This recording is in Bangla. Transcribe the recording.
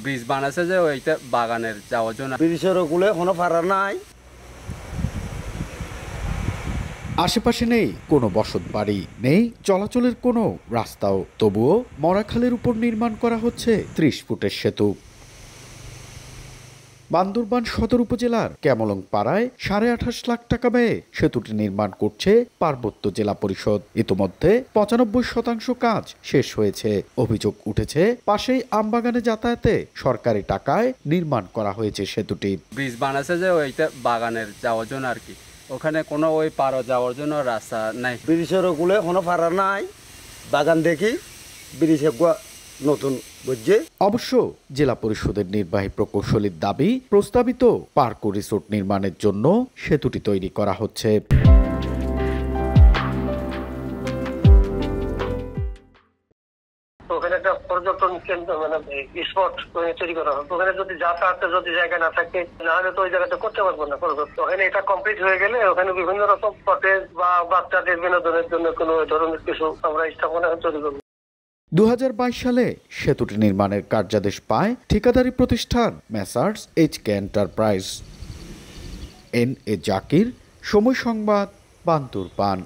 ব্রিজ বানাচ্ছে যে ওইটা বাগানের যাওয়ার জন্য। ব্রিজের ওগুলো কোনো ফাড়া নাই। আশেপাশে নেই কোনো বসত বাড়ি, নেই চলাচলের কোনো রাস্তাও, তবুও মরাখালের উপর নির্মাণ করা হচ্ছে ৩০ ফুটের সেতু। বান্দরবান সদর উপজেলার ক্যামলং পাড়ায় ২৮.৫ লাখ টাকা ব্যয়ে সেতুটি নির্মাণ করছে পার্বত্য জেলা পরিষদ। ইতোমধ্যে ৯৫% কাজ শেষ হয়েছে। অভিযোগ উঠেছে পাশেই আমবাগানে যাতায়াতে সরকারি টাকায় নির্মাণ করা হয়েছে সেতুটি। ব্রিজ বানাচ্ছে যে ওইটা বাগানের যাওয়ার জন্য আর কি, ওখানে কোনো ওই পারো যাওয়ার জন্য রাস্তা নাই। ব্রিজের ওগুলো কোনো ফাড়া নাই। বাগান দেখি ব্রিজে নতুন বুঝছে। অবশ্য জেলা পরিষদের নির্বাহী প্রকৌশলীর দাবি, প্রস্তাবিত পার্ক ও রিসোর্ট নির্মাণের জন্য সেতুটি তৈরি করা হচ্ছে। ওখানে একটা পর্যটন কেন্দ্র মানে স্পট তৈরি করা হবে। ওখানে যদি যাতায়াতের যদি জায়গা না থাকে, না হলে তো ওই জায়গাটা করতে পারবো না। ওখানে এটা কমপ্লিট হয়ে গেলে ওখানে বিভিন্ন রকম কটেজ বা বাচ্চাদের বিনোদনের জন্য কোনো ধরনের কিছু আমরা স্থাপনা তৈরি করবো। ২০২২ সালে সেতুটি নির্মাণের কার্যাদেশ পায় ঠিকাদারি প্রতিষ্ঠান messrs H K enterprise. N A Zakir, Somoy Sangbad, Bandarban.